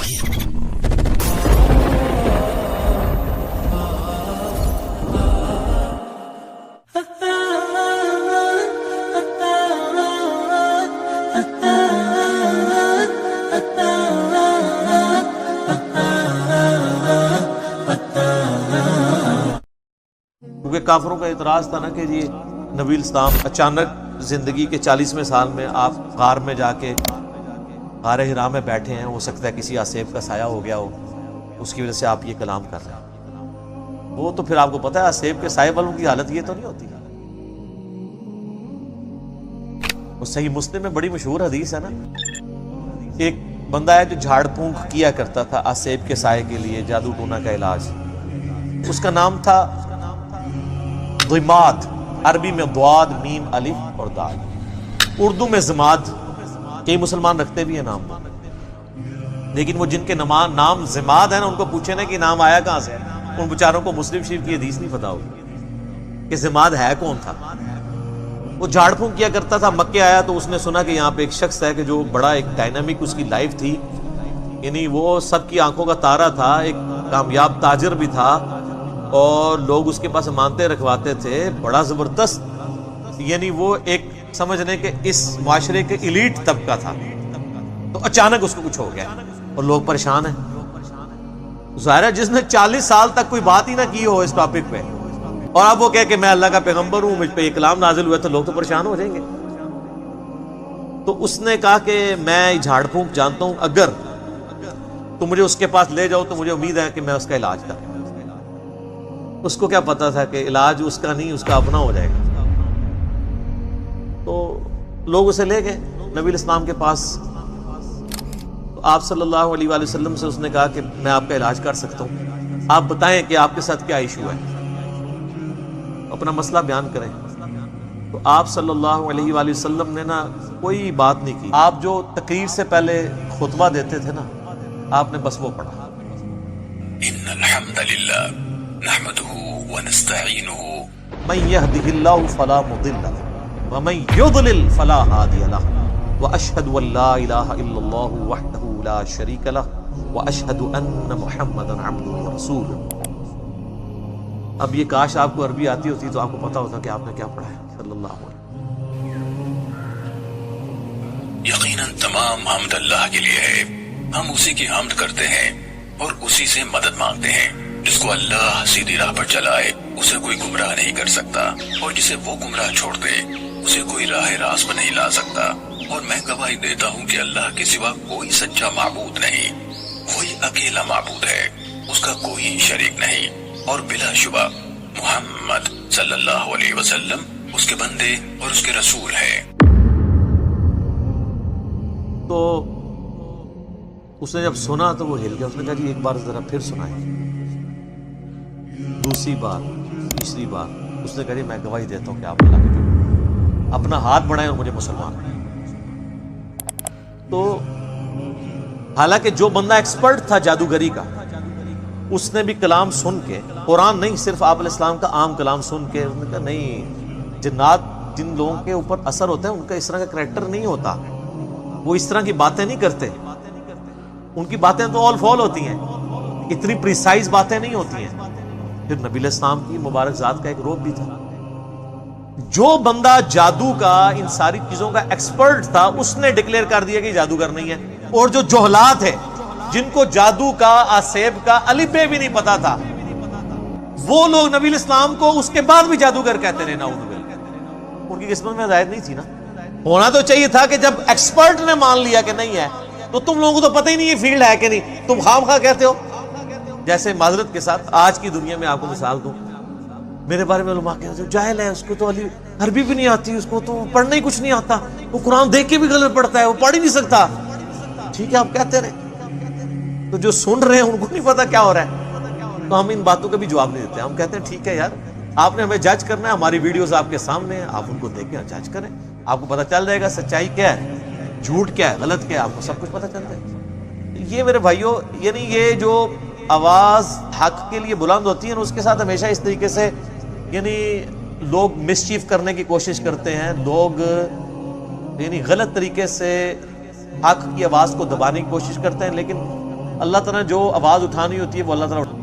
کیونکہ کافروں کا اعتراض تھا نا کہ جی نبی اسلام اچانک زندگی کے 40ویں سال میں آپ غار میں جا کے غار حرا میں بیٹھے ہیں، ہو سکتا ہے کسی آسیب کا سایہ ہو گیا ہو، اس کی وجہ سے آپ یہ کلام کر رہے ہیں۔ وہ تو پھر آپ کو پتہ ہے آسیب کے سائے والوں کی حالت یہ تو نہیں ہوتی۔ وہ صحیح مسلم میں بڑی مشہور حدیث ہے نا، ایک بندہ ہے جو جھاڑ پھونک کیا کرتا تھا آسیب کے سائے کے لیے، جادو ٹونا کا علاج۔ اس کا نام تھا ضماد، عربی میں ضاد میم الف اور دال، اردو میں زماد۔ کئی مسلمان رکھتے بھی ہیں نام، لیکن وہ جن کے نام زماد ہیں نا، ان کو پوچھے نا کہ نام آیا کہاں سے، ان بیچاروں کو مسلم شریف کی حدیث نہیں پتا ہوگی کہ زماد ہے کون تھا۔ وہ جھاڑ پھونک کیا کرتا تھا، مکے آیا تو اس نے سنا کہ یہاں پہ ایک شخص ہے کہ جو بڑا ایک ڈائنامک اس کی لائف تھی، یعنی وہ سب کی آنکھوں کا تارا تھا، ایک کامیاب تاجر بھی تھا، اور لوگ اس کے پاس امانتیں رکھواتے تھے، بڑا زبردست، یعنی وہ ایک سمجھنے کہ اس معاشرے کے ایلیٹ طبقہ تھا۔ تو اچانک اس کو کچھ ہو گیا اور لوگ پریشان ہیں۔ ظاہر ہے جس نے 40 سال تک کوئی بات ہی نہ کی ہو اس ٹاپک پہ، اور اب وہ کہے کہ میں اللہ کا پیغمبر ہوں، مجھ پہ یہ کلام نازل ہوا، تو لوگ تو پریشان ہو جائیں گے۔ تو اس نے کہا کہ میں جھاڑ پھونک جانتا ہوں، اگر تم مجھے اس کے پاس لے جاؤ تو مجھے امید ہے کہ میں اس کا علاج کروں۔ اس کو کیا پتا تھا کہ علاج اس کا نہیں، اس کا اپنا ہو جائے گا۔ تو لوگ اسے لے گئے نبی اسلام کے پاس۔ تو آپ صلی اللہ علیہ وآلہ وسلم سے اس نے کہا کہ میں آپ کا علاج کر سکتا ہوں، آپ بتائیں کہ آپ کے ساتھ کیا ایشو ہے، اپنا مسئلہ بیان کریں۔ تو آپ صلی اللہ علیہ وآلہ وسلم نے نا کوئی بات نہیں کی۔ آپ جو تقریر سے پہلے خطبہ دیتے تھے نا، آپ نے بس وہ پڑھا، ان الحمد للہ نحمده ونستعینه من يهده الله فلا مضل له ومن يضلل فلا هادي له واشهد ان لا اله الا الله وحده لا شريك له واشهد ان محمدا عبده ورسوله۔ اب یہ کاش آپ کو عربی آتی ہوتی تو آپ کو پتا ہوتا کہ آپ نے کیا پڑھا ہے صلی اللہ علیہ وسلم۔ یقیناً تمام حمد اللہ کے لیے ہے، ہم اسی کی حمد کرتے ہیں اور اسی سے مدد مانگتے ہیں۔ جس کو اللہ سیدھی راہ پر چلائے اسے کوئی گمراہ نہیں کر سکتا، اور جسے وہ گمراہ چھوڑ دے اسے کوئی راہ راست پر نہیں لا سکتا۔ اور میں گواہی دیتا ہوں کہ اللہ کے سوا کوئی سچا معبود نہیں، وہی اکیلا معبود ہے، اس کا کوئی شریک نہیں، اور بلا شبہ محمد صلی اللہ علیہ وسلم اس کے بندے اور اس کے رسول ہے۔ تو اس نے جب سنا تو وہ ہل گیا، اس نے کہا جی ایک بار ذرا پھر سنائیں۔ دوسری بار، تیسری بار، اس نے کہا جی میں گواہی دیتا ہوں کہ آپ اللہ کے پیغمبر، اپنا ہاتھ بڑھائیں اور مجھے مسلمان کریں۔ تو حالانکہ جو بندہ ایکسپرٹ تھا جادوگری کا، اس نے بھی کلام سن کے، قرآن نہیں صرف آپ علیہ السلام کا عام کلام سن کے، اس نے کہا نہیں، جنات جن لوگوں کے اوپر اثر ہوتا ہے ان کا اس طرح کا کریکٹر نہیں ہوتا، وہ اس طرح کی باتیں نہیں کرتے، ان کی باتیں تو آل فال ہوتی ہیں، اتنی پریسائز باتیں نہیں ہوتی ہیں۔ پھر نبی علیہ السلام کی مبارک ذات کا ایک روب بھی تھا۔ جو بندہ جادو کا ان ساری چیزوں کا ایکسپرٹ تھا، اس نے ڈکلیئر کر دیا کہ جادوگر نہیں ہے۔ اور جو جہلات ہے، جن کو جادو کا، آسیب کا الف بے بھی نہیں پتا تھا، وہ لوگ نبی علیہ السلام کو اس کے بعد بھی جادوگر کہتے رہے، نعوذ باللہ۔ ان کی قسمت میں ہدایت نہیں تھی نا۔ ہونا تو چاہیے تھا کہ جب ایکسپرٹ نے مان لیا کہ نہیں ہے، تو تم لوگوں کو تو پتہ ہی نہیں یہ فیلڈ ہے کہ نہیں، تم خام خواہ کہتے ہو۔ جیسے معذرت کے ساتھ آج کی دنیا میں آپ کو مثال دوں، میرے بارے میں علماء کہتے ہیں جاہل ہے، اس کو تو عربی بھی نہیں آتی، اس کو تو پڑھنا ہی کچھ نہیں آتا، وہ قرآن دیکھ کے بھی غلط پڑھتا ہے، وہ پڑھ ہی نہیں سکتا۔ ٹھیک ہے آپ کہتے رہے، تو جو سن رہے ہیں ان کو نہیں پتا کیا ہو رہا ہے، تو ہم ان باتوں کا بھی جواب نہیں دیتے۔ ہم کہتے ہیں ٹھیک ہے یار، آپ نے ہمیں جج کرنا ہے، ہماری ویڈیوز آپ کے سامنے ہیں، آپ ان کو دیکھ کے جج کریں، آپ کو پتا چل جائے گا سچائی کیا ہے، جھوٹ کیا ہے، غلط کیا ہے، آپ کو سب کچھ پتا چل جائے گا۔ یہ میرے بھائیوں، یعنی یہ جو آواز حق کے لیے بلند ہوتی ہے، اس کے ساتھ ہمیشہ اس طریقے سے یعنی لوگ مسچیف کرنے کی کوشش کرتے ہیں، لوگ یعنی غلط طریقے سے حق کی آواز کو دبانے کی کوشش کرتے ہیں، لیکن اللہ تعالیٰ نے جو آواز اٹھانی ہوتی ہے وہ اللہ تعالیٰ